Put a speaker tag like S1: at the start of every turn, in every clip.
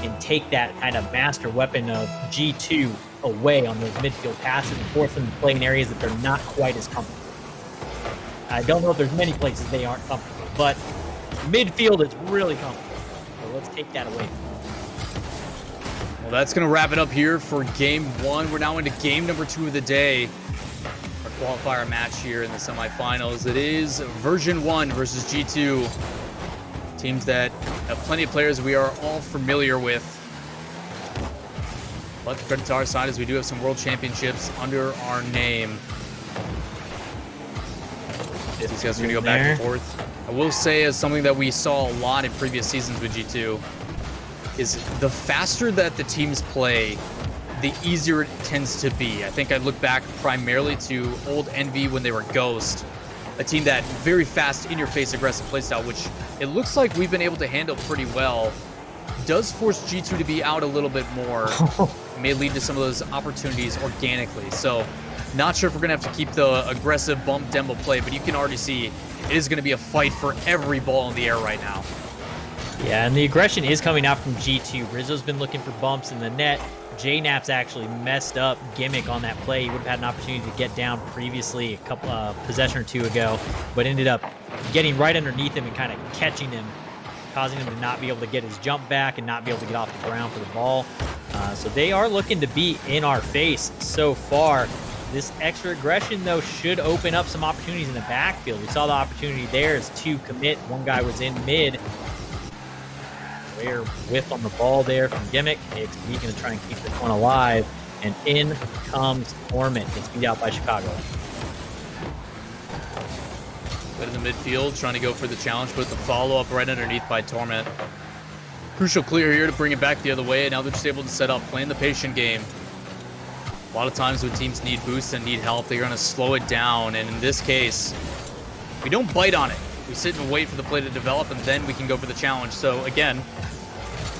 S1: and take that kind of master weapon of G2 away on those midfield passes and force them to play in areas that they're not quite as comfortable. I don't know if there's many places they aren't comfortable, but midfield is really comfortable. So let's take that away.
S2: Well, that's going to wrap it up here for game one. We're now into game number 2 of the day. Our qualifier match here in the semifinals. It is Version 1 versus G2. Teams that have plenty of players we are all familiar with. But the credit to our side is we do have some world championships under our name. These guys are going to go back and forth. I will say, as something that we saw a lot in previous seasons with G2, is the faster that the teams play, the easier it tends to be. I think I look back primarily to old Envy when they were Ghost, a team that very fast, in-your-face, aggressive playstyle, which it looks like we've been able to handle pretty well. Does force G2 to be out a little bit more. May lead to some of those opportunities organically. So, not sure if we're going to have to keep the aggressive bump demo play, but you can already see it is going to be a fight for every ball in the air right now.
S1: Yeah, and the aggression is coming out from G2. Rizzo's been looking for bumps in the net. JNap's actually messed up Gimmick on that play. He would have had an opportunity to get down previously a couple possession or two ago, but ended up getting right underneath him and kind of catching him, causing him to not be able to get his jump back and not be able to get off the ground for the ball. So they are looking to be in our face so far. This extra aggression, though, should open up some opportunities in the backfield. We saw the opportunity there as 2 commit. One guy was in mid. Rare whiff on the ball there from Gimmick. AXB going to try and keep this one alive. And in comes Torment. Gets beat out by Chicago.
S2: But in the midfield, trying to go for the challenge, but the follow-up right underneath by Torment. Crucial clear here to bring it back the other way. And now they're just able to set up, playing the patient game. A lot of times when teams need boosts and need help, they're going to slow it down. And in this case, we don't bite on it. We sit and wait for the play to develop, and then we can go for the challenge. So again,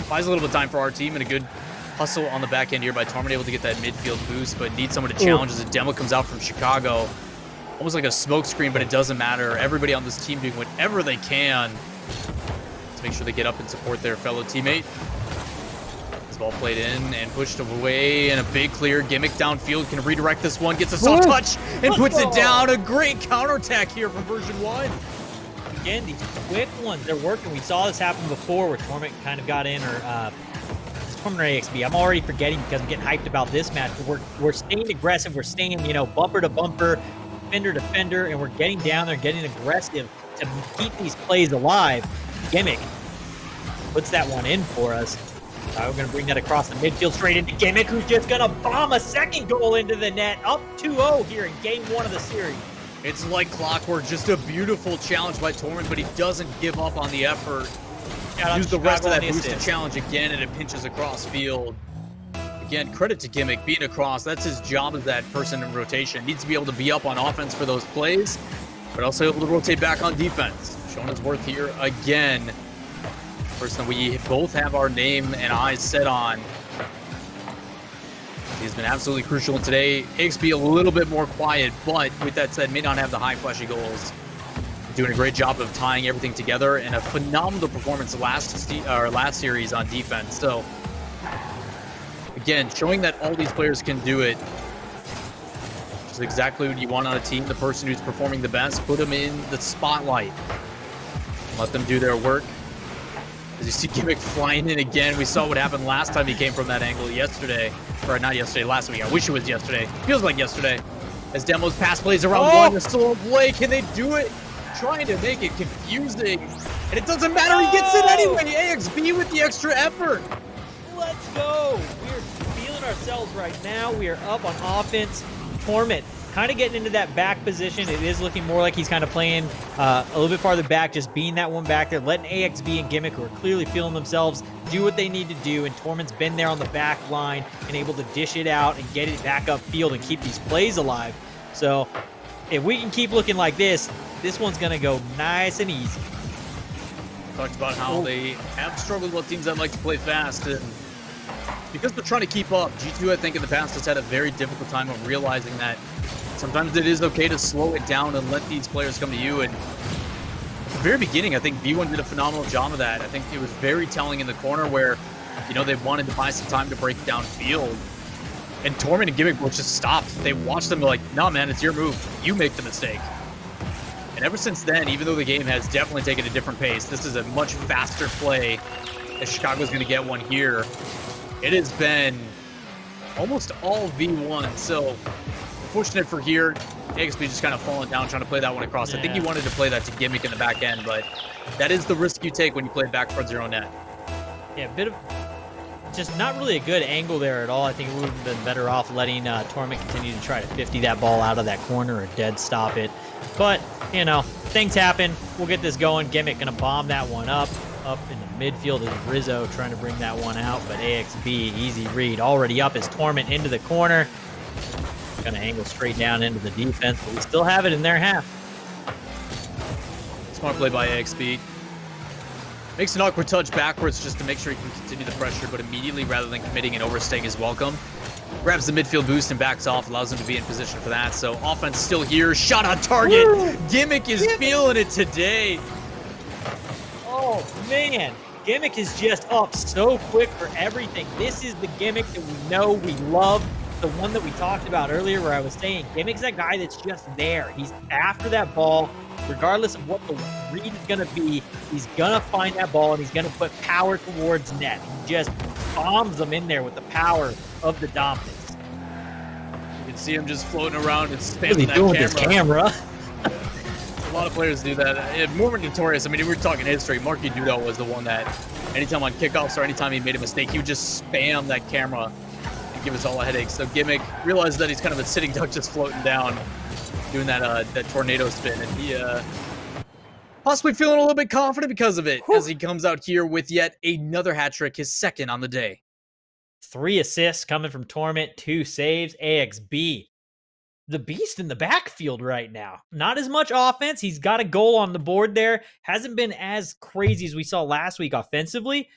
S2: buys a little bit of time for our team, and a good hustle on the back end here by Torment, able to get that midfield boost, but need someone to challenge as a demo comes out from Chicago. Almost like a smoke screen, but it doesn't matter. Everybody on this team doing whatever they can to make sure they get up and support their fellow teammate. This ball played in and pushed away, and a big clear. Gimmick downfield can redirect this one, gets a soft touch, and puts it down. A great counterattack here from Version 1.
S1: Again, these quick ones, they're working. We saw this happen before where Torment kind of got in, or Torment or AXB. I'm already forgetting because I'm getting hyped about this match. But we're staying aggressive. We're staying, bumper to bumper, defender to defender, and we're getting down there, getting aggressive to keep these plays alive. Gimmick puts that one in for us. We're going to bring that across the midfield straight into Gimmick, who's just going to bomb a second goal into the net. Up 2-0 here in game 1 of the series.
S2: It's like clockwork, just a beautiful challenge by Torment, but he doesn't give up on the effort. Use the rest of that boost to challenge again, and it pinches across field. Again, credit to Gimmick being across. That's his job as that person in rotation. Needs to be able to be up on offense for those plays, but also able to rotate back on defense. Showing his worth here again. Person we both have our name and eyes set on. He's been absolutely crucial today. AXB a little bit more quiet, but with that said, may not have the high flashy goals. Doing a great job of tying everything together, and a phenomenal performance last series on defense. So, again, showing that all these players can do it. Which is exactly what you want on a team. The person who's performing the best, put them in the spotlight. Let them do their work. As you see Gimmick flying in again, we saw what happened last time he came from that angle yesterday. Or not yesterday, last week. I wish it was yesterday. Feels like yesterday. As Demo's pass plays around one, they're still on play. Can they do it? Trying to make it confusing. And it doesn't matter, he gets it anyway. AXB with the extra effort.
S1: Let's go. We're feeling ourselves right now. We are up on offense. Torment kind of getting into that back position. It is looking more like he's kind of playing a little bit farther back, just being that one back there, letting AXB and Gimmick, who are clearly feeling themselves, do what they need to do. And Torment's been there on the back line and able to dish it out and get it back upfield and keep these plays alive. So if we can keep looking like this one's going to go nice and easy.
S2: Talked about how they have struggled with teams that like to play fast. And because they're trying to keep up, G2, I think, in the past has had a very difficult time of realizing that sometimes it is okay to slow it down and let these players come to you. And at the very beginning, I think B1 did a phenomenal job of that. I think it was very telling in the corner where You know, they wanted to buy some time to break downfield. And Torment and Gimmick both just stopped. They watched them like, nah, man, it's your move. You make the mistake. And ever since then, even though the game has definitely taken a different pace, this is a much faster play as Chicago's going to get one here. It has been almost all V1. So, fortunate for here, AXB just kind of falling down, trying to play that one across.
S1: Yeah.
S2: I think he wanted to play that to Gimmick in the back end, but that is the risk you take when you play back towards your own net.
S1: Yeah, a bit of just not really a good angle there at all. I think it would have been better off letting Torment continue to try to 50 that ball out of that corner or dead stop it. But, you know, things happen. We'll get this going. Gimmick going to bomb that one up in the midfield is Rizzo trying to bring that one out, but AXB, easy read. Already up is Torment into the corner. Going to angle straight down into the defense, but we still have it in their half.
S2: Smart play by AXB. Makes an awkward touch backwards just to make sure he can continue the pressure, but immediately, rather than committing and overstaying his welcome, grabs the midfield boost and backs off, allows him to be in position for that. So offense still here, shot on target.
S1: Woo!
S2: Gimmick is feeling it today.
S1: Oh, man. Gimmick is just up so quick for everything. This is the Gimmick that we know, we love. The one that we talked about earlier where I was saying Gimmick's that guy that's just there. He's after that ball. Regardless of what the read is going to be, he's going to find that ball and he's going to put power towards net. He just bombs them in there with the power of the dominance.
S2: You can see him just floating around and spamming
S1: What is he
S2: that
S1: doing with his camera?
S2: A lot of players do that. More notorious. I mean, if we're talking history, Marky Dudo was the one that anytime on kickoffs or anytime he made a mistake, he would just spam that camera and give us all a headache. So Gimmick realized that he's kind of a sitting duck just floating down, doing that that tornado spin, and he possibly feeling a little bit confident because of it as he comes out here with yet another hat trick, his second on the day.
S1: 3 assists coming from Torment, 2 saves. AXB, the beast in the backfield right now. Not as much offense. He's got a goal on the board there. Hasn't been as crazy as we saw last week offensively.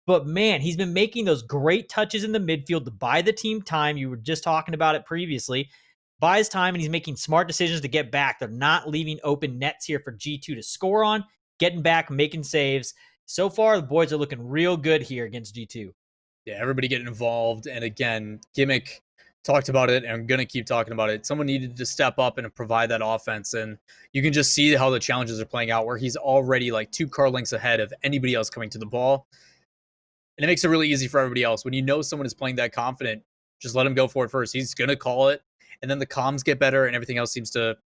S1: But, man, he's been making those great touches in the midfield to buy the team time. You were just talking about it previously. Buys time, and he's making smart decisions to get back. They're not leaving open nets here for G2 to score on. Getting back, making saves. So far, the boys are looking real good here against G2.
S2: Yeah, everybody getting involved. And, again, Gimmick talked about it, and I'm going to keep talking about it. Someone needed to step up and provide that offense. And you can just see how the challenges are playing out, where he's already like 2 car lengths ahead of anybody else coming to the ball. And it makes it really easy for everybody else. When you know someone is playing that confident, just let him go for it first. He's going to call it. And then the comms get better and everything else seems to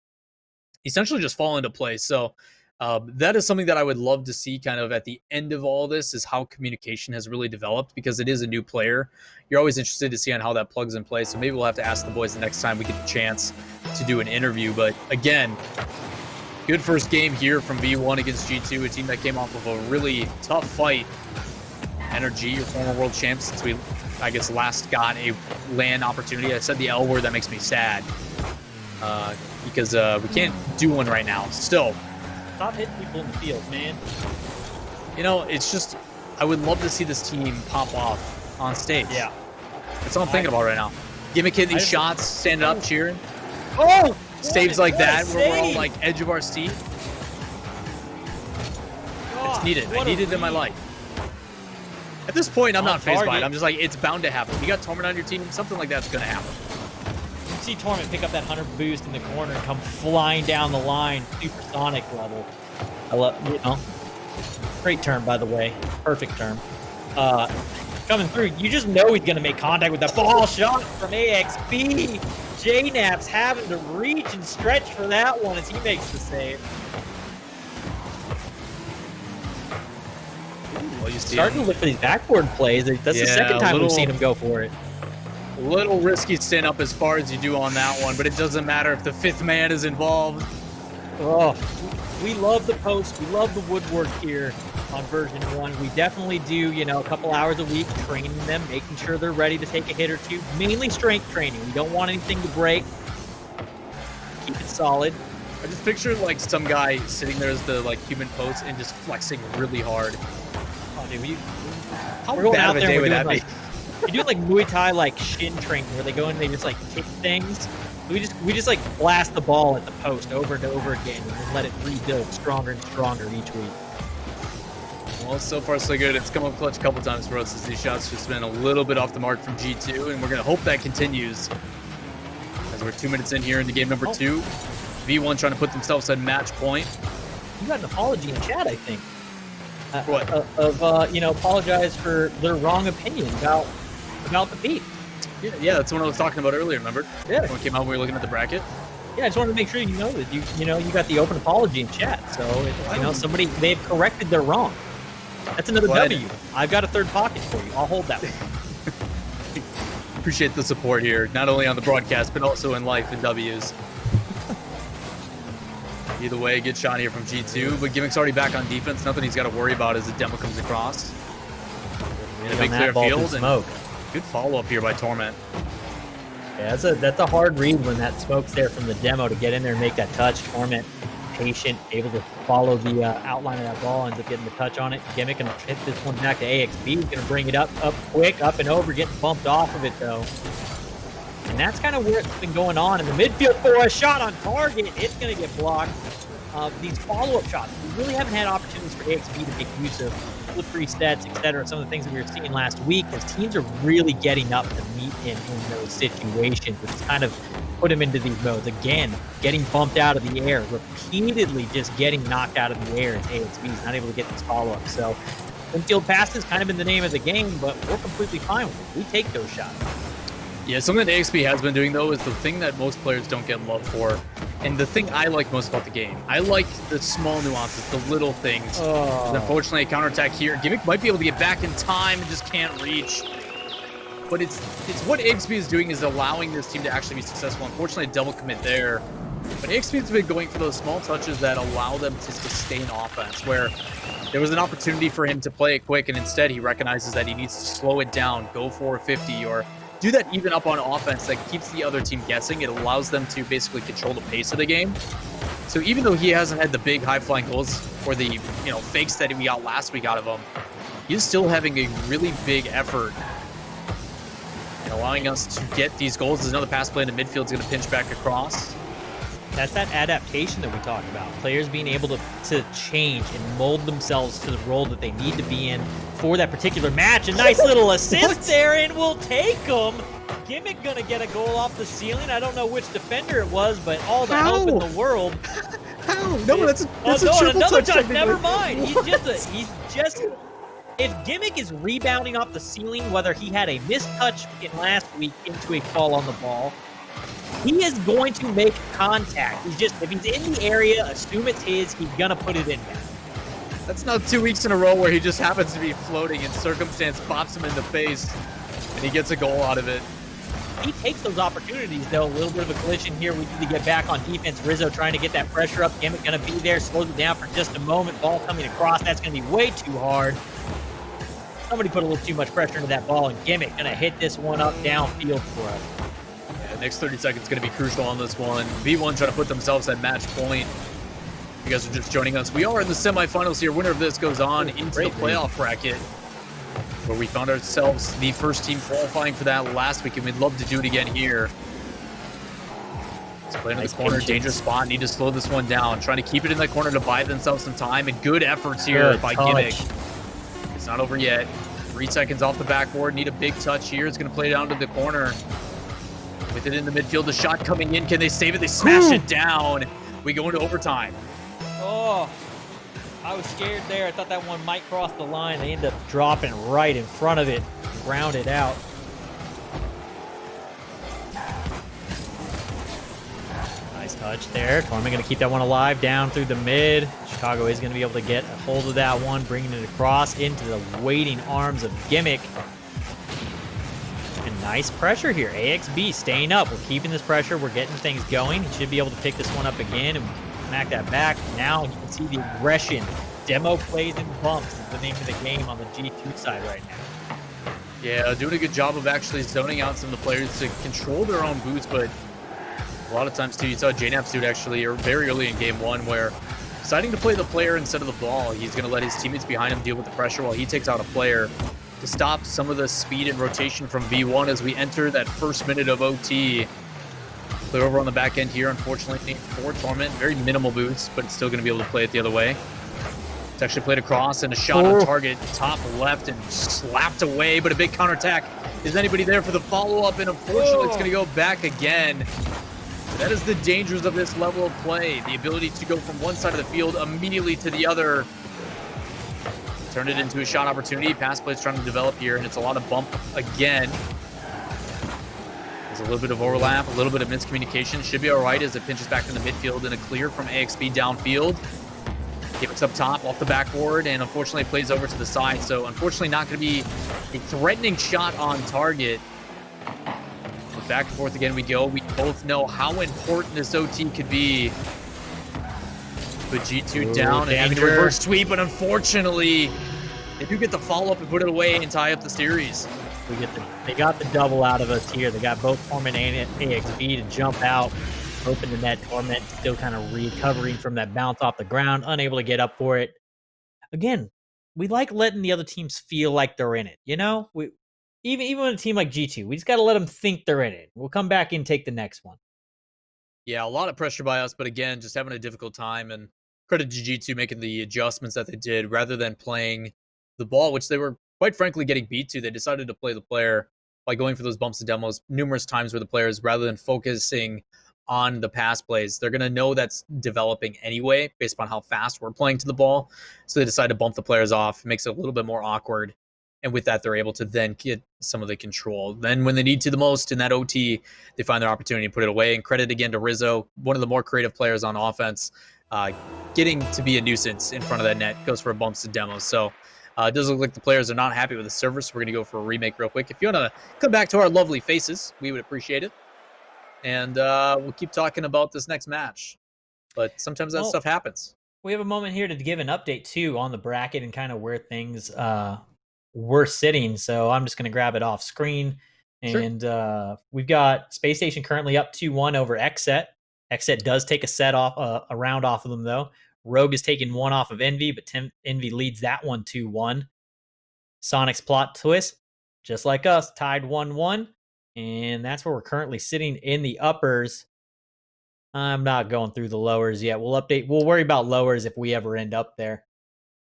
S2: essentially just fall into place. So that is something that I would love to see kind of at the end of all this, is how communication has really developed, because it is a new player. You're always interested to see on how that plugs in place. So maybe we'll have to ask the boys the next time we get the chance to do an interview. But again, good first game here from V1 against G2, a team that came off of a really tough fight. NRG, your former world champ, since we, I guess, last got a LAN opportunity. I said the L word, that makes me sad. Because we can't do one right now. Still.
S1: Stop hitting people in the field, man.
S2: You know, it's just, I would love to see this team pop off on stage.
S1: Yeah.
S2: That's all I'm thinking about right now. Gimmick hitting these shots, standing up, cheering.
S1: Oh!
S2: Saves like that, where we're all like edge of our seat. It's needed. I need it in my life. At this point, I'm not phased by it. I'm just like, it's bound to happen. You got Torment on your team, something like that's going to happen.
S1: You see Torment pick up that 100 boost in the corner and come flying down the line, supersonic level. I love, you know, great term, by the way. Perfect term. Coming through, you just know he's going to make contact with that ball shot from AXB. J-Naps having to reach and stretch for that one as he makes the save.
S2: Well, you see
S1: Starting to look for these backboard plays. That's the second time we've seen him go for it.
S2: A little risky staying up as far as you do on that one, but it doesn't matter if the 5th man is involved.
S1: Oh, we love the post. We love the woodwork here on version 1. We definitely do, you know, a couple hours a week training them, making sure they're ready to take a hit or two. Mainly strength training. We don't want anything to break. Keep it solid.
S2: I just picture like some guy sitting there as the like human post and just flexing really hard.
S1: Oh, dude,
S2: How
S1: we're going
S2: bad
S1: out
S2: of a
S1: there
S2: day
S1: and
S2: would
S1: we're
S2: that
S1: doing
S2: be?
S1: like, we do like Muay Thai like shin training where they go in and they just like kick things. We just like blast the ball at the post over and over again and then let it rebuild stronger and stronger each week.
S2: Well, so far so good. It's come up clutch a couple times for us as these shots just been a little bit off the mark from G2, and we're going to hope that continues. As we're 2 minutes in here into game number 2. V1 trying to put themselves at match point.
S1: You got an apology in chat, I think.
S2: What?
S1: You know, apologize for their wrong opinion about the beat.
S2: Yeah, that's what I was talking about earlier, remember?
S1: Yeah.
S2: When it came out, we were looking at the bracket.
S1: Yeah, I just wanted to make sure you know that you got the open apology in chat. So they've corrected their wrong. That's another W. I've got a third pocket for you. I'll hold that one.
S2: Appreciate the support here, not only on the broadcast but also in life and W's. Either way, good shot here from G2, but Gimmick's already back on defense. Nothing he's got to worry about as the demo comes across. In a big clear field, and good follow-up here by Torment.
S1: Yeah, that's a hard read when that smoke's there from the demo to get in there and make that touch. Torment, patient, able to follow the outline of that ball, ends up getting the touch on it. Gimmick gonna hit this one back to AXB. He's gonna bring it up quick, up and over, getting bumped off of it though. And that's kind of where it's been going on in the midfield for a shot on target. It's gonna get blocked. These follow-up shots, we really haven't had opportunities for AXB to make use of flip resets, etc. Some of the things that we were seeing last week, as teams are really getting up to meet in those situations, which has kind of put him into these modes. Again, getting bumped out of the air, repeatedly just getting knocked out of the air as AXB is not able to get these follow-ups. So infield passes kind of been the name of the game, but we're completely fine with it. We take those shots.
S2: Yeah, something that AXB has been doing, though, is the thing that most players don't get love for. And the thing I like most about the game, I like the small nuances, the little things. Unfortunately, a counterattack here. Gimmick might be able to get back in time and just can't reach. But it's what AXB is doing is allowing this team to actually be successful. Unfortunately, a double commit there. But AXB has been going for those small touches that allow them to sustain offense, where there was an opportunity for him to play it quick, and instead he recognizes that he needs to slow it down, go for a 50, or do that even up on offense that keeps the other team guessing. It allows them to basically control the pace of the game. So even though he hasn't had the big high-flying goals or the fakes that we got last week out of him, he's still having a really big effort and allowing us to get these goals. There's another pass play in the midfield is going to pinch back across.
S1: That's that adaptation that we talked about. Players being able to change and mold themselves to the role that they need to be in for that particular match. A nice little assist there, and we'll take them. Gimmick gonna get a goal off the ceiling. I don't know which defender it was, but all the help in the world.
S2: How? No, that's a triple
S1: another
S2: touch.
S1: Never mind. He's just. If Gimmick is rebounding off the ceiling, whether he had a missed touch in last week into a fall on the ball, he is going to make contact. If he's in the area, assume it's his, he's gonna put it in there.
S2: That's not 2 weeks in a row where he just happens to be floating and circumstance pops him in the face and he gets a goal out of it.
S1: He takes those opportunities, though. A little bit of a collision here. We need to get back on defense. Rizzo trying to get that pressure up. Gimmick gonna be there, slows it down for just a moment. Ball coming across. That's gonna be way too hard. Somebody put a little too much pressure into that ball, and Gimmick gonna hit this one up downfield for us.
S2: Next 30 seconds going to be crucial on this one. V1 trying to put themselves at match point. You guys are just joining us. We are in the semifinals here. Winner of this goes on into the playoff bracket, where we found ourselves the first team qualifying for that last week, and we'd love to do it again here. Let's play into the corner, dangerous spot. Need to slow this one down. Trying to keep it in that corner to buy themselves some time, and good efforts here by Gimmick. It's not over yet. 3 seconds off the backboard. Need a big touch here. It's going to play down to the corner. With it in the midfield, the shot coming in. Can they save it? They smash it down. We go into overtime.
S1: Oh, I was scared there. I thought that one might cross the line. They end up dropping right in front of it. Ground it out. Nice touch there. Torment going to keep that one alive down through the mid. Chicago is going to be able to get a hold of that one, bringing it across into the waiting arms of Gimmick. And nice pressure here. AXB staying up. We're keeping this pressure. We're getting things going. He should be able to pick this one up again and smack that back. Now you can see the aggression. Demo plays and bumps is the name of the game on the G2 side right now.
S2: Yeah, doing a good job of actually zoning out some of the players to control their own boots, but a lot of times too, you saw JNAP's dude actually very early in game one where deciding to play the player instead of the ball. He's going to let his teammates behind him deal with the pressure while he takes out a player to stop some of the speed and rotation from V1 as we enter that first minute of OT. Clear over on the back end here, unfortunately, for Torment. Very minimal boots, but it's still going to be able to play it the other way. It's actually played across and a shot on target, top left, and slapped away, but a big counterattack. Is anybody there for the follow-up? And unfortunately, it's going to go back again. That is the dangers of this level of play. The ability to go from one side of the field immediately to the other. Turned it into a shot opportunity. Pass play's trying to develop here, and it's a lot of bump again. There's a little bit of overlap, a little bit of miscommunication. Should be all right as it pinches back in the midfield and a clear from AXB downfield. Gimmicks up top, off the backboard, and unfortunately plays over to the side. So unfortunately not going to be a threatening shot on target. But back and forth again we go. We both know how important this OT could be. Put G2 down and having to reverse sweep, but unfortunately, they do get the follow-up and put it away and tie up the series.
S1: They got the double out of us here. They got both Torment and AXB to jump out. Open the net. Torment still kind of recovering from that bounce off the ground, unable to get up for it. Again, we like letting the other teams feel like they're in it. You know, even with a team like G2, we just got to let them think they're in it. We'll come back and take the next one.
S2: Yeah, a lot of pressure by us, but again, just having a difficult time. And credit to G2 making the adjustments that they did rather than playing the ball, which they were quite frankly getting beat to. They decided to play the player by going for those bumps and demos numerous times where the players, rather than focusing on the pass plays, they're going to know that's developing anyway based on how fast we're playing to the ball. So they decide to bump the players off, makes it a little bit more awkward. And with that, they're able to then get some of the control. Then when they need to the most in that OT, they find their opportunity to put it away. And credit again to Rizzo, one of the more creative players on offense, getting to be a nuisance in front of that net, goes for bumps and demos. So it does look like the players are not happy with the server, so we're going to go for a remake real quick. If you want to come back to our lovely faces, we would appreciate it. And we'll keep talking about this next match. But sometimes that stuff happens.
S1: We have a moment here to give an update, too, on the bracket and kind of where things were sitting. So I'm just going to grab it off screen. And we've got Space Station currently up 2-1 over XSET. XSET does take a round off of them, though. Rogue is taking one off of Envy, but Envy leads that one 2-1. Sonic's plot twist, just like us, tied 1-1. And that's where we're currently sitting in the uppers. I'm not going through the lowers yet. We'll worry about lowers if we ever end up there.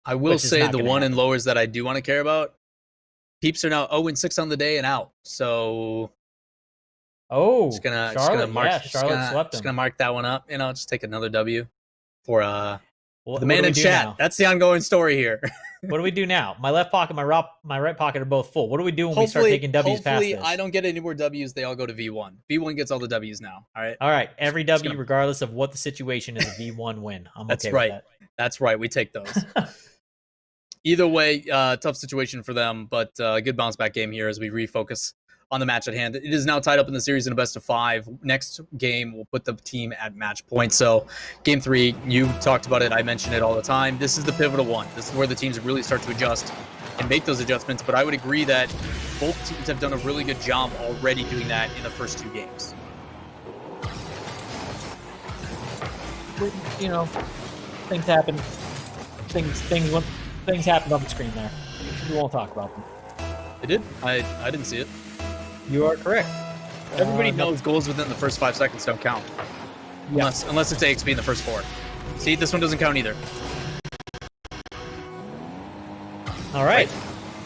S2: I will say the one in lowers that I do want to care about, Peeps are now 0-6 on the day and out. So just gonna mark that one up. You know, just take another W for the man in chat. Now? That's the ongoing story here.
S1: What do we do now? My left pocket, my right pocket are both full. What do we do when we start taking W's past this?
S2: I don't get any more W's. They all go to V1. V1 gets all the W's now. All right.
S1: All right. Every W, regardless of what the situation, is a V1 win.
S2: That's okay right. With that. That's right. We take those. Either way, tough situation for them, but good bounce back game here as we refocus on the match at hand. It is now tied up in the series in a best of 5. Next game will put the team at match point. So game 3, you talked about it. I mention it all the time. This is the pivotal one. This is where the teams really start to adjust and make those adjustments. But I would agree that both teams have done a really good job already doing that in the first 2 games.
S1: You know, things happen. Things happened on the screen there. We won't talk about them.
S2: It did? I didn't see it.
S1: You are correct.
S2: Everybody knows goals within the first 5 seconds don't count. Yeah. Unless it's AXB in the first 4. See, this one doesn't count either.
S1: All right.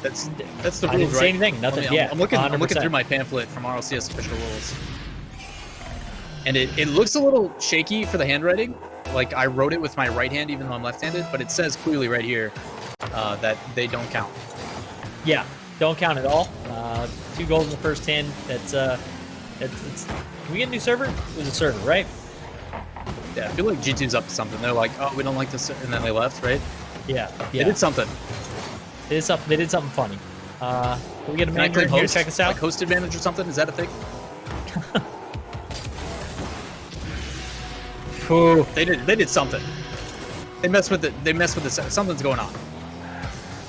S2: That's the rules, right?
S1: I didn't say anything. Nothing.
S2: I'm looking through my pamphlet from RLCS official rules. And it looks a little shaky for the handwriting. Like I wrote it with my right hand, even though I'm left-handed, but it says clearly right here that they don't count.
S1: Yeah, don't count at all. 2 goals in the first 10. That's can we get a new server? It was a server, right?
S2: Yeah, I feel like G2's up to something. They're like, oh, we don't like this, and then they left, right?
S1: Yeah.
S2: They did something.
S1: They did something funny. Can we get a manager here to check this out?
S2: Like host advantage or something? Is that a thing?
S1: Ooh.
S2: They did something. They messed with it. Something's going on.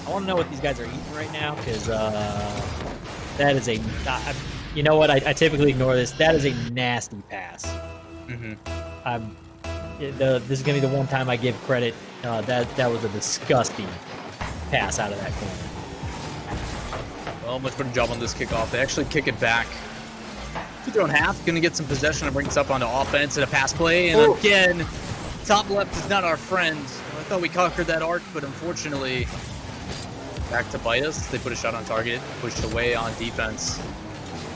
S1: I want to know what these guys are eating right now, because that is you know what? I typically ignore this. That is a nasty pass.
S2: Mm-hmm.
S1: This is gonna be the one time I give credit. That was a disgusting pass out of that corner.
S2: Well, much better job on this kickoff. They actually kick it back to their own half. Going to get some possession and bring this up onto offense and a pass play. And again, top left is not our friend. I thought we conquered that arc, but unfortunately, back to bite us. They put a shot on target, pushed away on defense,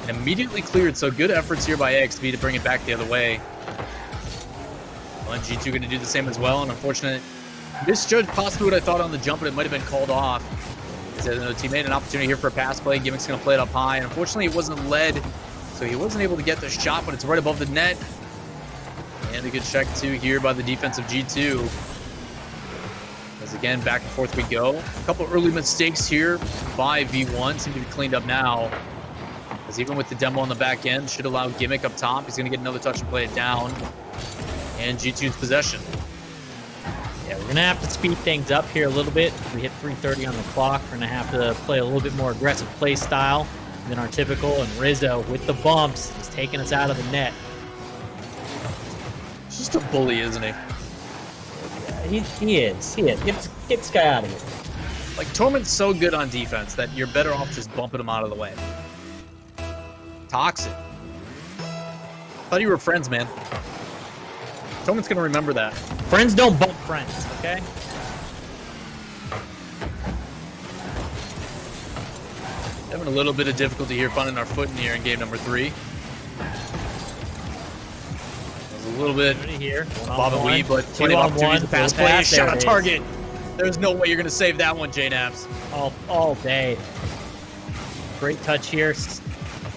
S2: and immediately cleared. So good efforts here by AXB to bring it back the other way. Well, and G2 going to do the same as well. And unfortunate misjudged possibly what I thought on the jump, but it might have been called off. The teammate an opportunity here for a pass play. Gimmick's going to play it up high. And unfortunately, it wasn't led, so he wasn't able to get the shot, but it's right above the net. And a good check, too, here by the defense of G2. As again, back and forth we go. A couple early mistakes here by V1 seem to be cleaned up now. As even with the demo on the back end, should allow Gimmick up top. He's going to get another touch and play it down. And G2's possession.
S1: Yeah, we're going to have to speed things up here a little bit. We hit 3:30 on the clock. We're going to have to play a little bit more aggressive play style than our typical. And Rizzo, with the bumps, is taking us out of the net.
S2: He's just a bully, isn't he?
S1: Yeah, he is. Get this guy out of here.
S2: Like, Torment's so good on defense that you're better off just bumping him out of the way. Toxic. Thought you were friends, man. Torment's going to remember that.
S1: Friends don't bump friends, okay?
S2: Having a little bit of difficulty here finding our footing here in game number 3. There's a little bit
S1: here.
S2: bob and weave, but plenty of opportunities to pass play. Shot on target. There's no way you're going to save that one, J-Naps.
S1: All day. Great touch here.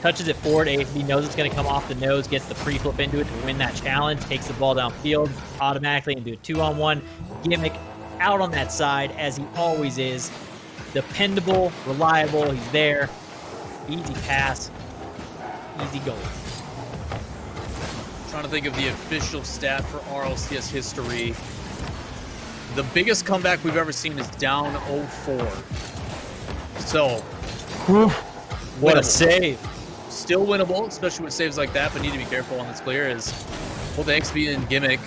S1: Touches it forward. AXB knows it's going to come off the nose, gets the pre-flip into it to win that challenge, takes the ball downfield automatically into a 2-on-1. Gimmick out on that side, as he always is. Dependable, reliable, he's there. Easy pass, easy goal.
S2: Trying to think of the official stat for RLCS history. The biggest comeback we've ever seen is down 0-4. So,
S1: what a save.
S2: Still winnable, especially with saves like that, but need to be careful on this clear as both XB and Gimmick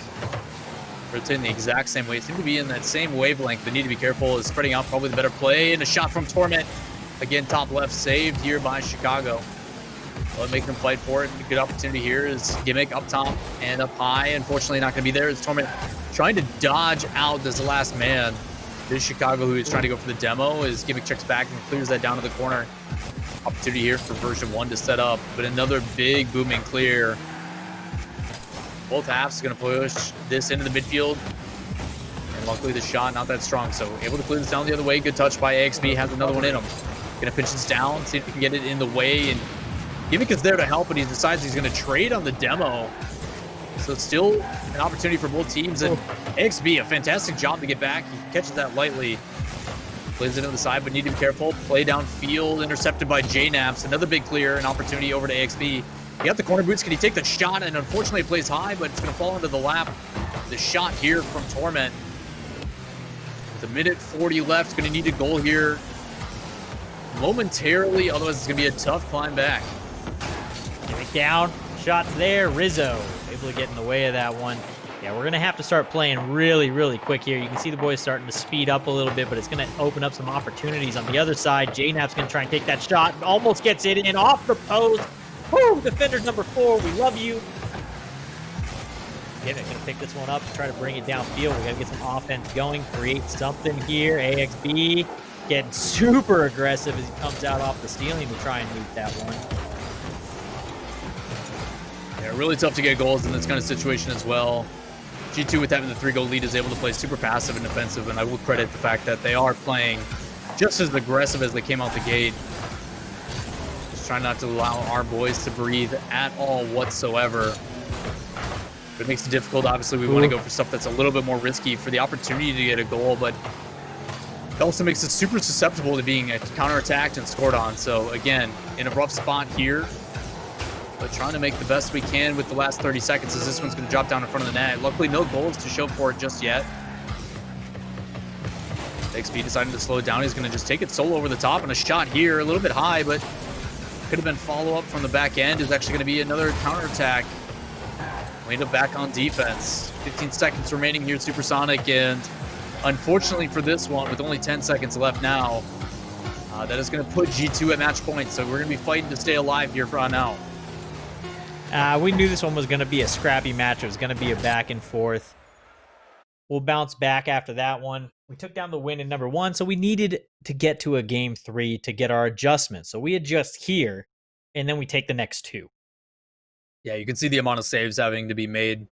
S2: rotating the exact same way. Seem to be in that same wavelength, but need to be careful as spreading out probably the better play. And a shot from Torment. Again, top left, saved here by Chicago. Well, make them fight for it. A good opportunity here is Gimmick up top and up high. Unfortunately, not going to be there. It's Torment trying to dodge out as the last man. This Chicago, who is trying to go for the demo, as Gimmick checks back and clears that down to the corner. Opportunity here for Version1 to set up, but another big booming clear. Both halves are going to push this into the midfield. And luckily the shot not that strong, so able to clear this down the other way. Good touch by AXB, has another one in him. Going to pinch this down, see if he can get it in the way. And Gimmick is there to help, but he decides he's going to trade on the demo. So it's still an opportunity for both teams. And AXB, a fantastic job to get back. He catches that lightly. Plays it to the side, but need to be careful. Play downfield, intercepted by J-Naps. Another big clear, an opportunity over to AXB. He got the corner boots. Can he take the shot? And unfortunately, it plays high, but it's going to fall into the lap. The shot here from Torment. With a minute 40 left, going to need a goal here momentarily. Otherwise, it's going to be a tough climb back.
S1: Get it down. Shots there. Rizzo able to get in the way of that one. Yeah, we're going to have to start playing really, really quick here. You can see the boys starting to speed up a little bit, but it's going to open up some opportunities on the other side. J-Nap's going to try and take that shot. Almost gets it in off the post. Woo! Defender number 4, we love you. Gimmick going to pick this one up and try to bring it downfield. We got to get some offense going, create something here. AXB getting super aggressive as he comes out off the ceiling to try and meet that one.
S2: Yeah, really tough to get goals in this kind of situation as well. G2 with having the 3-goal lead is able to play super passive and defensive, and I will credit the fact that they are playing just as aggressive as they came out the gate. Just trying not to allow our boys to breathe at all whatsoever. But it makes it difficult. Obviously, we want to go for stuff that's a little bit more risky for the opportunity to get a goal, but it also makes it super susceptible to being counterattacked and scored on. So again, in a rough spot here, but trying to make the best we can with the last 30 seconds as this one's going to drop down in front of the net. Luckily, no goals to show for it just yet. XP deciding to slow it down. He's going to just take it solo over the top, and a shot here, a little bit high, but could have been follow-up from the back end. Is actually going to be another counterattack. We end up back on defense. 15 seconds remaining here, Supersonic, and unfortunately for this one, with only 10 seconds left now, that is going to put G2 at match point, so we're going to be fighting to stay alive here from now.
S1: We knew this one was going to be a scrappy match. It was going to be a back and forth. we'll bounce back after that one. We took down the win in number 1, so we needed to get to a game 3 to get our adjustment. So we adjust here, and then we take the next 2.
S2: Yeah, you can see the amount of saves having to be made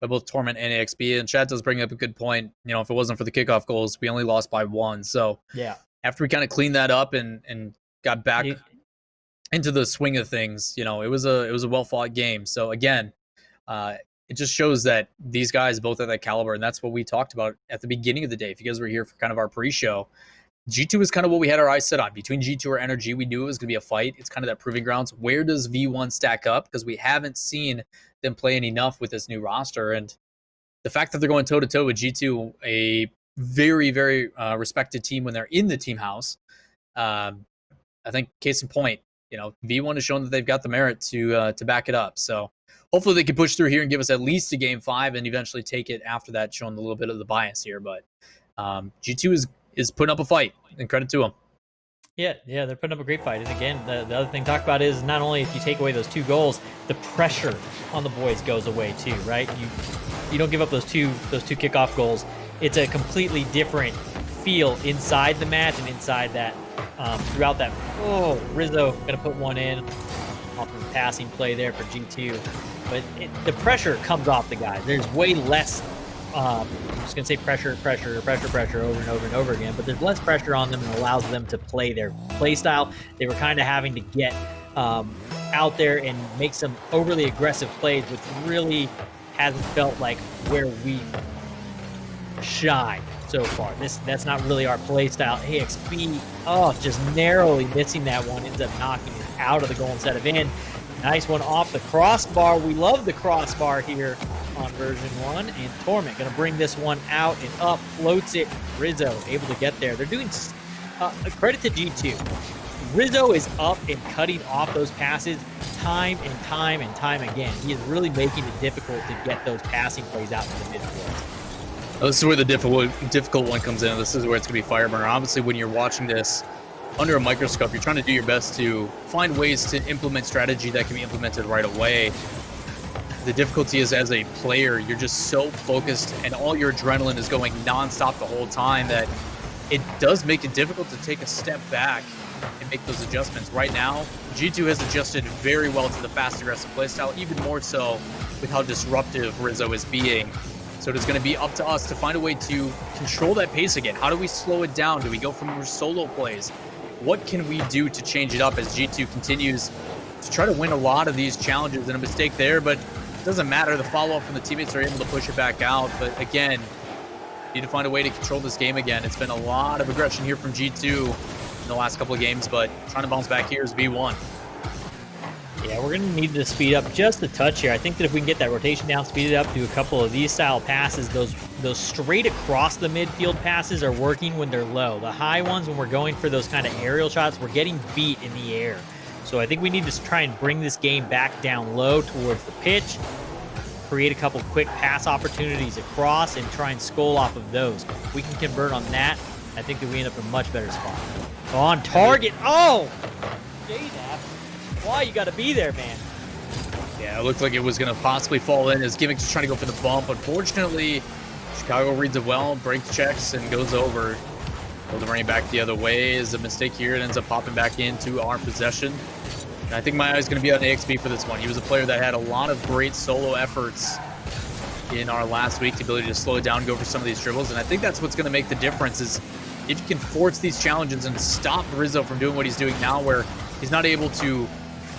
S2: by both Torment and AXB. And Chad does bring up a good point. You know, if it wasn't for the kickoff goals, we only lost by 1. So
S1: yeah,
S2: after we kind of cleaned that up and got back into the swing of things, you know, it was a well fought game. So again, it just shows that these guys both at that caliber, and that's what we talked about at the beginning of the day. If you guys were here for kind of our pre-show, G2 is kind of what we had our eyes set on. Between G2 or Energy, we knew it was going to be a fight. It's kind of that proving grounds. Where does V1 stack up? Because we haven't seen them playing enough with this new roster. And the fact that they're going toe-to-toe with G2, a very, very respected team when they're in the team house, I think case in point, you know, V1 has shown that they've got the merit to back it up. So hopefully they can push through here and give us at least a game 5 and eventually take it after that, showing a little bit of the bias here. But G2 is putting up a fight, and credit to them.
S1: Yeah, they're putting up a great fight. And again, the other thing to talk about is not only if you take away those 2 goals, the pressure on the boys goes away too, right? You don't give up those two kickoff goals. It's a completely different feel inside the match and inside that throughout that. Oh, Rizzo gonna put one in off of the passing play there for G2, but the pressure comes off the guys. There's way less. I'm just gonna say pressure over and over and over again, but there's less pressure on them and allows them to play their play style. They were kind of having to get out there and make some overly aggressive plays, which really hasn't felt like where we shine so far. That's not really our play style. AXB, just narrowly missing that one, ends up knocking it out of the goal instead of in. Nice one off the crossbar. We love the crossbar here on version 1, and Torment gonna bring this one out and up, floats it. Rizzo able to get there. They're doing credit to G2. Rizzo is up and cutting off those passes time and time and time again. He is really making it difficult to get those passing plays out in the midfield.
S2: This is where the difficult one comes in. This is where it's gonna be Fireburner. Obviously, when you're watching this under a microscope, you're trying to do your best to find ways to implement strategy that can be implemented right away. The difficulty is, as a player, you're just so focused and all your adrenaline is going nonstop the whole time that it does make it difficult to take a step back and make those adjustments. Right now, G2 has adjusted very well to the fast, aggressive playstyle, even more so with how disruptive Rizzo is being. So it's going to be up to us to find a way to control that pace again. How do we slow it down? Do we go for more solo plays? What can we do to change it up as G2 continues to try to win a lot of these challenges? And a mistake there, but it doesn't matter. The follow-up from the teammates are able to push it back out. But again, need to find a way to control this game again. It's been a lot of aggression here from G2 in the last couple of games, but trying to bounce back here is V1.
S1: Yeah, we're going to need to speed up just a touch here. I think that if we can get that rotation down, speed it up, do a couple of these style passes, those straight across the midfield passes are working when they're low. The high ones, when we're going for those kind of aerial shots, we're getting beat in the air. So I think we need to try and bring this game back down low towards the pitch, create a couple quick pass opportunities across, and try and skull off of those. If we can convert on that, I think that we end up in a much better spot. On target. Oh! J-Nap. Why you got to be there, man?
S2: Yeah, it looked like it was going to possibly fall in as Gimmick just trying to go for the bump. Unfortunately, Chicago reads it well, breaks checks, and goes over. Able to bring it back the other way is a mistake here. It ends up popping back into our possession. And I think my eye is going to be on AXB for this one. He was a player that had a lot of great solo efforts in our last week, the ability to slow it down, go for some of these dribbles. And I think that's what's going to make the difference is if you can force these challenges and stop Rizzo from doing what he's doing now, where he's not able to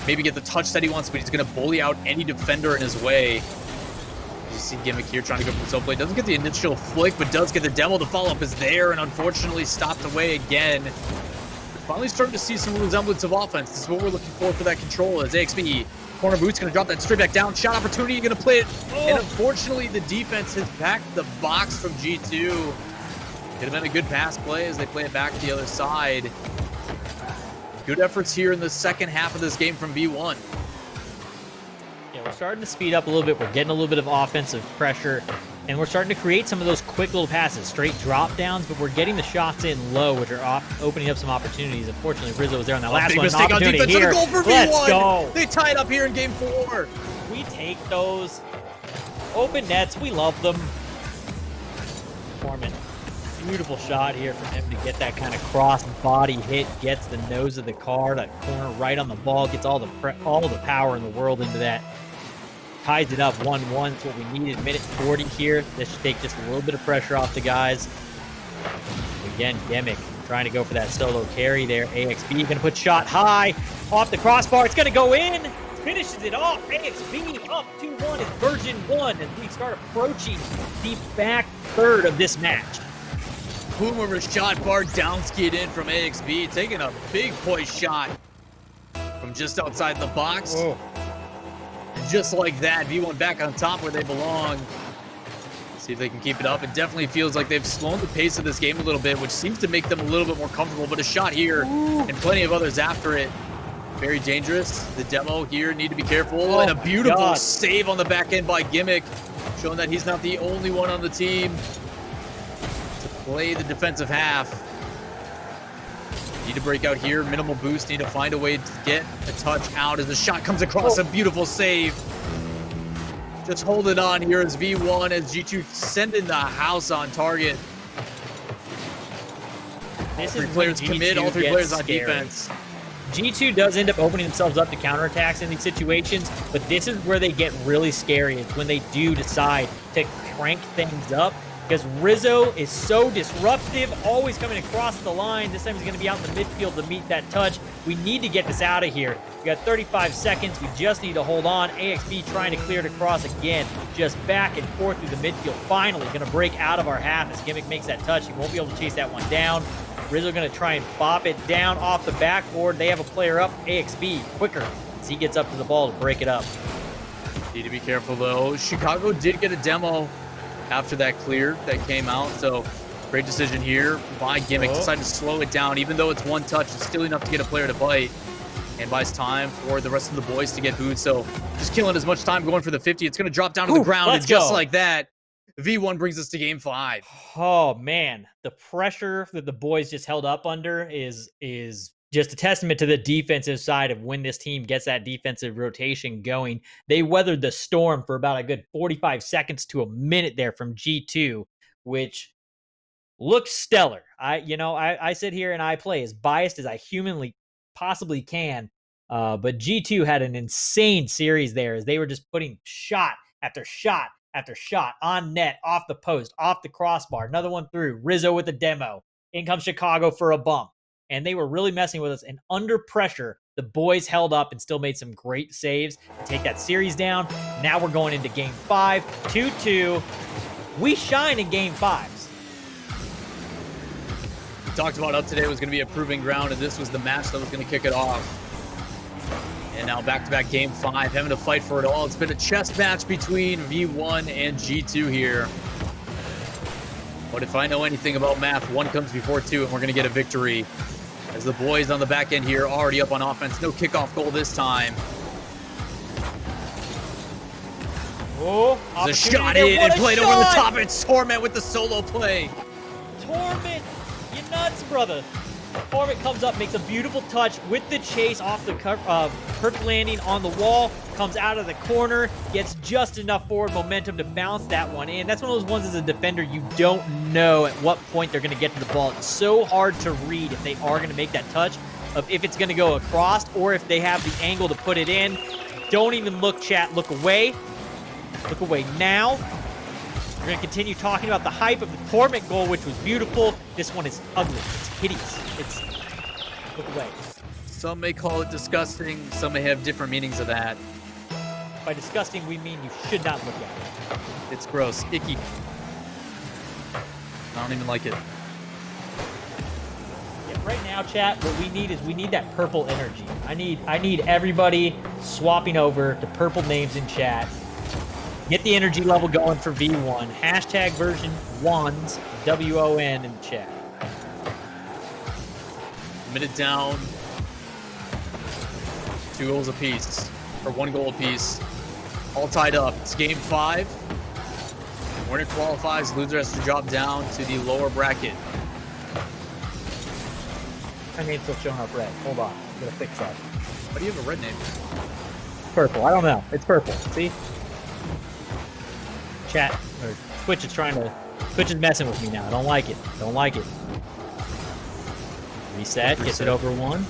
S2: maybe get the touch that he wants, but he's going to bully out any defender in his way. You see Gimmick here trying to go for the solo play. Doesn't get the initial flick, but does get the demo. The follow-up is there, and unfortunately stopped away again. We're finally starting to see some resemblance of offense. This is what we're looking for that control. As AXB, corner boot's going to drop that straight back down. Shot opportunity, going to play it. Oh. And unfortunately, the defense has backed the box from G2. Could have been a good pass play as they play it back to the other side. Good efforts here in the second half of this game from V1.
S1: Yeah, we're starting to speed up a little bit. We're getting a little bit of offensive pressure, and we're starting to create some of those quick little passes, straight drop downs, but we're getting the shots in low, which are opening up some opportunities. Unfortunately, Rizzo was there on that last one.
S2: Mistake on defense
S1: here.
S2: And a goal for V1.
S1: Let's go.
S2: They tie it up here in game 4.
S1: We take those open nets. We love them. Torment. Beautiful shot here from him to get that kind of cross body hit, gets the nose of the car, that corner right on the ball, gets all the power in the world into that. Ties it up 1-1. It's what we needed. Minute 40 here. This should take just a little bit of pressure off the guys. Again, Gimmick trying to go for that solo carry there. AXB going to put shot high off the crossbar. It's going to go in. Finishes it off. AXB up 2-1 is version 1 as we start approaching the back third of this match.
S2: Puma Rashad bar downskid in from AXB, taking a big poise shot from just outside the box.
S1: Oh.
S2: And just like that, V1 back on top where they belong. See if they can keep it up. It definitely feels like they've slowed the pace of this game a little bit, which seems to make them a little bit more comfortable. But a shot here and plenty of others after it. Very dangerous. The demo here need to be careful.
S1: Oh,
S2: and a beautiful
S1: God.
S2: save on the back end by Gimmick, showing that he's not the only one on the team to play the defensive half. Need to break out here. Minimal boost. Need to find a way to get a touch out as the shot comes across. A beautiful save. Just hold it on here as V1 as G2 sending the house on target.
S1: This
S2: All
S1: is
S2: three players
S1: when
S2: commit.
S1: G2
S2: All three
S1: gets
S2: players on
S1: scary.
S2: defense.
S1: G2 does end up opening themselves up to counterattacks in these situations, but this is where they get really scary. It's when they do decide to crank things up, because Rizzo is so disruptive, always coming across the line. This time he's going to be out in the midfield to meet that touch. We need to get this out of here. We got 35 seconds. We just need to hold on. AXB trying to clear it across again, just back and forth through the midfield. Finally going to break out of our half as Gimmick makes that touch. He won't be able to chase that one down. Rizzo going to try and bop it down off the backboard. They have a player up. AXB quicker as he gets up to the ball to break it up.
S2: Need to be careful though. Chicago did get a demo after that clear that came out, so great decision here by Gimmick. Decided to slow it down, even though it's one touch. It's still enough to get a player to bite, and buys time for the rest of the boys to get booed. So just killing as much time going for the 50. It's going to drop down to the ground, and just like that, V1 brings us to game 5.
S1: Oh man, the pressure that the boys just held up under is just a testament to the defensive side of when this team gets that defensive rotation going. They weathered the storm for about a good 45 seconds to a minute there from G2, which looks stellar. I sit here and I play as biased as I humanly possibly can, but G2 had an insane series there as they were just putting shot after shot after shot on net, off the post, off the crossbar, another one through. Rizzo with the demo. In comes Chicago for a bump. And they were really messing with us. And under pressure, the boys held up and still made some great saves to take that series down. Now we're going into game 5, 2-2. We shine in game 5s.
S2: We talked about up today was going to be a proving ground, and this was the match that was going to kick it off. And now back-to-back game 5, having to fight for it all. It's been a chess match between V1 and G2 here. But if I know anything about math, 1 comes before 2, and we're going to get a victory. As the boys on the back end here already up on offense. No kickoff goal this time.
S1: Oh,
S2: the shot in and played over the top. It's Torment with the solo play.
S1: Torment, you nuts, brother. Torment comes up, makes a beautiful touch with the chase off the perfect landing on the wall, comes out of the corner, gets just enough forward momentum to bounce that one in. That's one of those ones as a defender, you don't know at what point they're going to get to the ball. It's so hard to read if they are going to make that touch, of if it's going to go across or if they have the angle to put it in. Don't even look, chat. Look away. Look away now. We're going to continue talking about the hype of the Torment goal, which was beautiful. This one is ugly. It's hideous. It's... Look away.
S2: Some may call it disgusting. Some may have different meanings of that.
S1: By disgusting, we mean you should not look at it.
S2: It's gross. Icky. I don't even like it.
S1: Yeah, right now, chat, what we need is we need that purple energy. I need everybody swapping over to purple names in chat. Get the energy level going for V1. Hashtag Version1s, WON in the chat.
S2: Minute down. 2 goals apiece. Or 1 goal apiece. All tied up. It's game 5. Winner qualifies. Loser has to drop down to the lower bracket.
S1: My name's still showing up red. Hold on. I'm going to fix that.
S2: Why do you have a red name?
S1: Purple. I don't know. It's purple. See? Chat or Twitch is trying to Twitch is messing with me now. I don't like it. Don't like it. Reset. Gets it over one.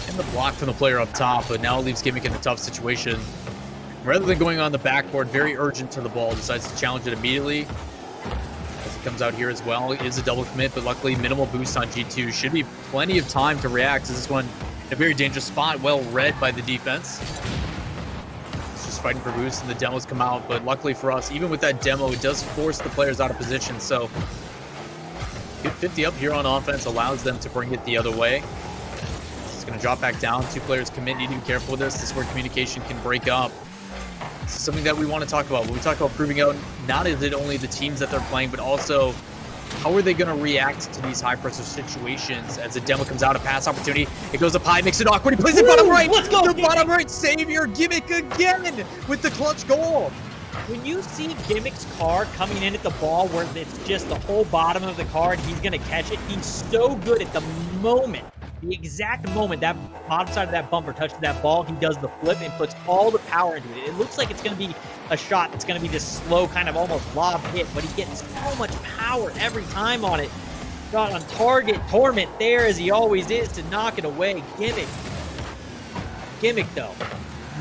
S2: And the block from the player up top, but now it leaves Gimmick in a tough situation. Rather than going on the backboard, very urgent to the ball, decides to challenge it immediately. As it comes out here as well, it is a double commit, but luckily minimal boost on G2. Should be plenty of time to react, as this one in a very dangerous spot, well read by the defense. It's just fighting for boost, and the demos come out, but luckily for us, even with that demo, it does force the players out of position, so good 50 up here on offense allows them to bring it the other way. It's going to drop back down. 2 players commit. Need to be careful with this. This is where communication can break up. This is something that we want to talk about. When we talk about proving out, not is it only the teams that they're playing, but also how are they going to react to these high-pressure situations as the demo comes out, a pass opportunity. It goes up high, makes it awkward. He plays it bottom right.
S1: Let's go,
S2: the bottom right savior, Gimmick again with the clutch goal.
S1: When you see Gimmick's card coming in at the ball where it's just the whole bottom of the card, he's going to catch it. He's so good at the moment. The exact moment that bottom side of that bumper touches that ball, he does the flip and puts all the power into it. It looks like it's going to be a shot that's going to be this slow kind of almost lob hit, but he gets so much power every time on it. Got on target, Torment there as he always is to knock it away. Gimmick though,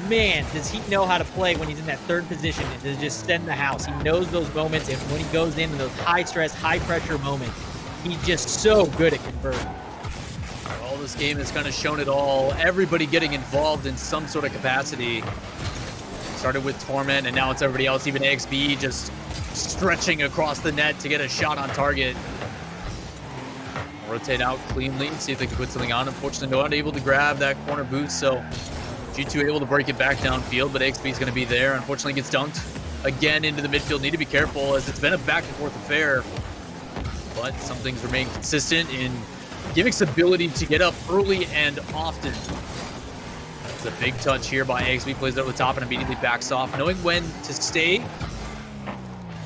S1: man, does he know how to play when he's in that third position and to just send the house. He knows those moments, and when he goes in those high stress, high pressure moments, he's just so good at converting.
S2: Well, this game has kind of shown it all. Everybody getting involved in some sort of capacity. Started with Torment, and now it's everybody else. Even AXB just stretching across the net to get a shot on target. Rotate out cleanly, see if they can put something on. Unfortunately, not able to grab that corner boost, so G2 able to break it back downfield, but AXB is going to be there. Unfortunately, gets dunked again into the midfield. Need to be careful, as it's been a back-and-forth affair. But some things remain consistent in Gimmick's ability to get up early and often. It's a big touch here by AXB, plays it over the top and immediately backs off, knowing when to stay,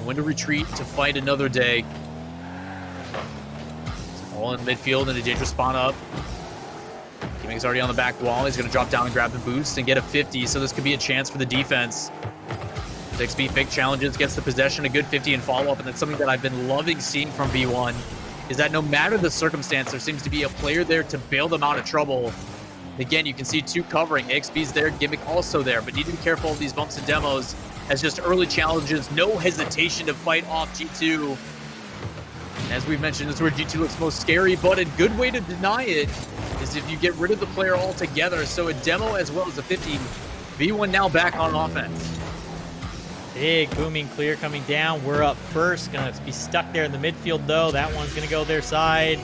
S2: when to retreat to fight another day. All in midfield in a dangerous spot up. Gimmick's already on the back wall. He's going to drop down and grab the boost and get a 50, so this could be a chance for the defense. AXB fake challenges, gets the possession, a good 50 and follow-up, and that's something that I've been loving seeing from V1, is that no matter the circumstance, there seems to be a player there to bail them out of trouble. Again, you can see 2 covering. AXB's there, Gimmick also there, but need to be careful of these bumps and demos, as just early challenges, no hesitation to fight off G2. And as we've mentioned, this is where G2 looks most scary, but a good way to deny it is if you get rid of the player altogether. So a demo as well as a 50. V1 now back on offense.
S1: Big booming clear coming down. We're up first. Gonna be stuck there in the midfield though. That one's gonna go their side.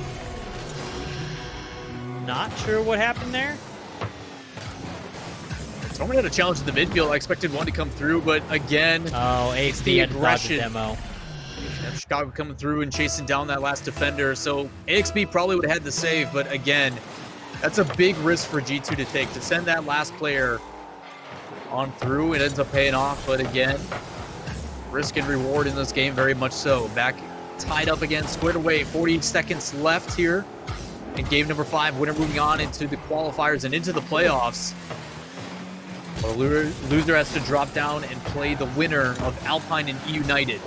S1: Not sure what happened there.
S2: Torment had a challenge in the midfield. I expected one to come through, but again,
S1: AXB
S2: the
S1: had to dodge the
S2: aggression.
S1: demo.
S2: And Chicago coming through and chasing down that last defender. So AXB probably would have had the save, but again, that's a big risk for G2 to take, to send that last player on through. It ends up paying off, but again, risk and reward in this game, very much so. Back tied up again, squared away, 40 seconds left here in game number 5. Winner moving on into the qualifiers and into the playoffs. Well, the loser has to drop down and play the winner of Alpine and E United.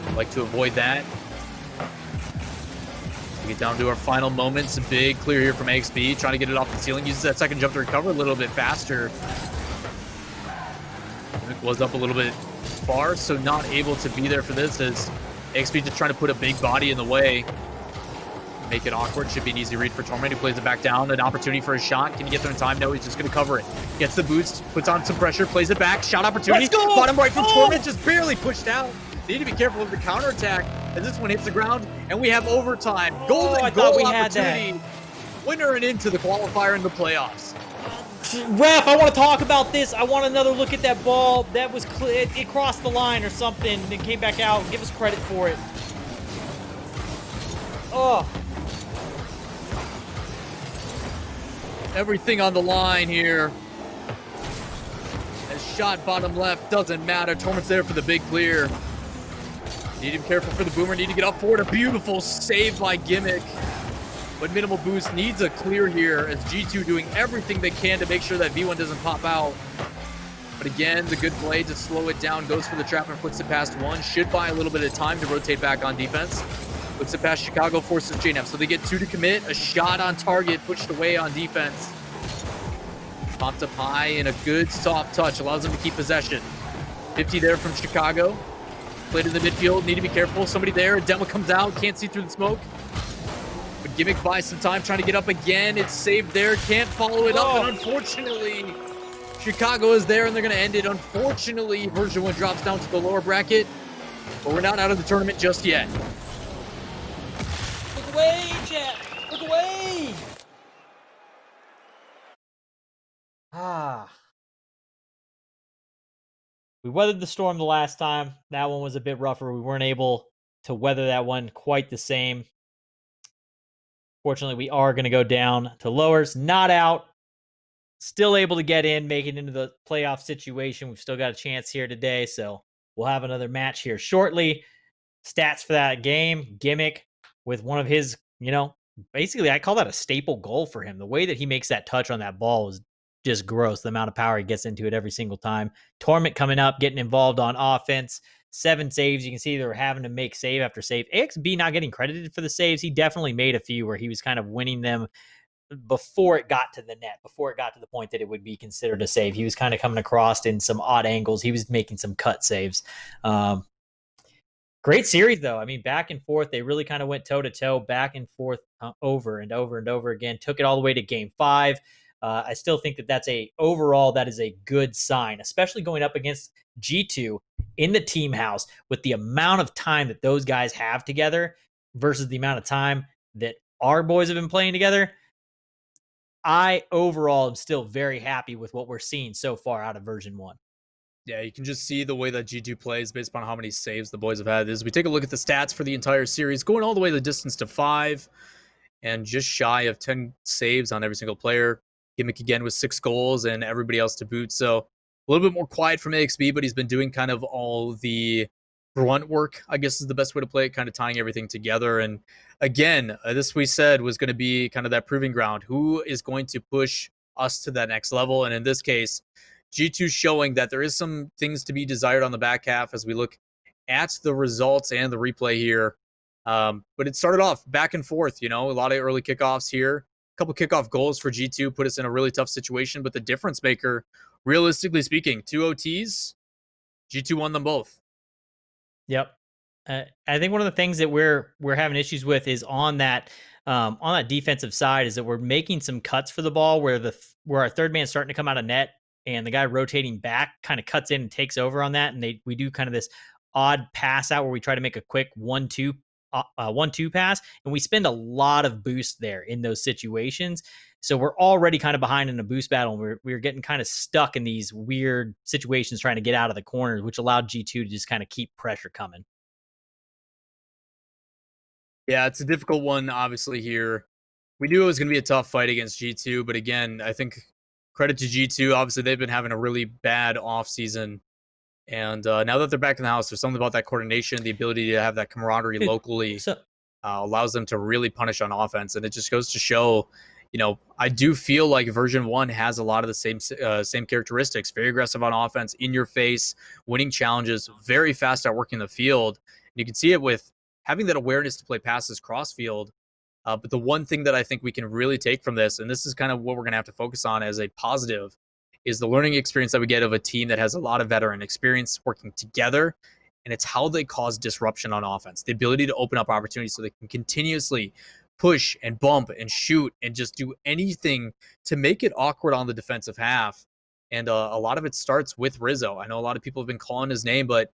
S2: I'd like to avoid that. We get down to our final moments. A big clear here from AXB, trying to get it off the ceiling. Uses that second jump to recover a little bit faster. It was up a little bit far, so not able to be there for this, as AXB just trying to put a big body in the way. Make it awkward. Should be an easy read for Torment, who plays it back down. An opportunity for a shot. Can he get there in time? No, he's just going to cover it. Gets the boost, puts on some pressure, plays it back. Shot opportunity.
S1: Let's go!
S2: Bottom right from Torment, just barely pushed out. They need to be careful of the counterattack as this one hits the ground, and we have overtime. Golden
S1: I
S2: goal
S1: thought we had
S2: opportunity. Winner and into the qualifier in the playoffs.
S1: Ref, I want to talk about this. I want another look at that ball. That was it crossed the line or something, and it came back out. Give us credit for it. Oh.
S2: Everything on the line here. As shot bottom left, doesn't matter. Torment's there for the big clear. Need to be careful for the boomer. Need to get up forward. A beautiful save by Gimmick. But minimal boost needs a clear here, as G2 doing everything they can to make sure that V1 doesn't pop out. But again, the good play to slow it down goes for the trap and flicks it past one. Should buy a little bit of time to rotate back on defense. Flicks it past Chicago, forces JNAP. So they get 2 to commit. A shot on target, pushed away on defense. Popped up high and a good soft touch. Allows them to keep possession. 50 there from Chicago. Played in the midfield. Need to be careful. Somebody there. A demo comes out. Can't see through the smoke. But Gimmick buys some time trying to get up again. It's saved there. Can't follow it up. And unfortunately, Chicago is there and they're going to end it. Unfortunately, Version 1 drops down to the lower bracket. But we're not out of the tournament just yet.
S1: Look away, chat. Look away. We weathered the storm the last time. That one was a bit rougher. We weren't able to weather that one quite the same. Fortunately, we are going to go down to lowers. Not out. Still able to get in, make it into the playoff situation. We've still got a chance here today, so we'll have another match here shortly. Stats for that game. Gimmick with one of his, basically I call that a staple goal for him. The way that he makes that touch on that ball is just gross. The amount of power he gets into it every single time. Torment coming up, getting involved on offense. 7 saves. You can see they're having to make save after save. AXB not getting credited for the saves. He definitely made a few where he was kind of winning them before it got to the net, before it got to the point that it would be considered a save. He was kind of coming across in some odd angles. He was making some cut saves. Great series, though. I mean, back and forth. They really kind of went toe-to-toe, back and forth over and over and over again. Took it all the way to Game 5. I still think that that is a good sign, especially going up against G2 in the team house with the amount of time that those guys have together versus the amount of time that our boys have been playing together. I overall am still very happy with what we're seeing so far out of Version 1.
S2: Yeah, you can just see the way that G2 plays based upon how many saves the boys have had. As we take a look at the stats for the entire series, going all the way the distance to 5 and just shy of 10 saves on every single player. Gimmick again with 6 goals and everybody else to boot. So a little bit more quiet from AXB, but he's been doing kind of all the grunt work, I guess is the best way to play it, kind of tying everything together. And again, this we said was going to be kind of that proving ground. Who is going to push us to that next level? And in this case, G2 showing that there is some things to be desired on the back half as we look at the results and the replay here. But it started off back and forth, a lot of early kickoffs here. A couple kickoff goals for G2 put us in a really tough situation. But the difference maker, realistically speaking, 2 OTs, G2 won them both.
S1: Yep. I think one of the things that we're having issues with is on that defensive side is that we're making some cuts for the ball where our third man's starting to come out of net and the guy rotating back kind of cuts in and takes over on that, and we do kind of this odd pass out where we try to make a quick 1-2 pass, and we spend a lot of boost there in those situations. So we're already kind of behind in a boost battle, and we're getting kind of stuck in these weird situations trying to get out of the corners, which allowed G2 to just kind of keep pressure coming.
S2: Yeah, it's a difficult one, obviously, here. We knew it was going to be a tough fight against G2, but again, I think credit to G2. Obviously, they've been having a really bad offseason. And now that they're back in the house, there's something about that coordination, the ability to have that camaraderie locally allows them to really punish on offense. And it just goes to show, I do feel like Version 1 has a lot of the same characteristics. Very aggressive on offense, in your face, winning challenges, very fast at working the field. And you can see it with having that awareness to play passes cross field. But the one thing that I think we can really take from this, and this is kind of what we're going to have to focus on as a positive, is the learning experience that we get of a team that has a lot of veteran experience working together. And it's how they cause disruption on offense. The ability to open up opportunities so they can continuously push and bump and shoot and just do anything to make it awkward on the defensive half. And a lot of it starts with Rizzo. I know a lot of people have been calling his name, but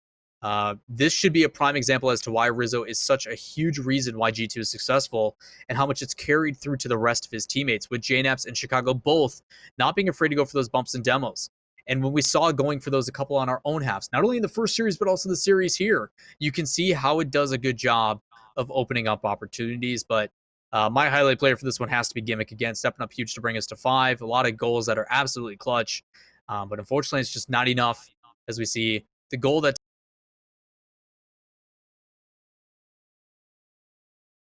S2: this should be a prime example as to why Rizzo is such a huge reason why G2 is successful and how much it's carried through to the rest of his teammates, with JNAPS and Chicago both not being afraid to go for those bumps and demos. And when we saw going for those a couple on our own halves, not only in the first series, but also the series here, you can see how it does a good job of opening up opportunities. But my highlight player for this one has to be Gimmick again, stepping up huge to bring us to 5. A lot of goals that are absolutely clutch. But unfortunately, it's just not enough, as we see the goal that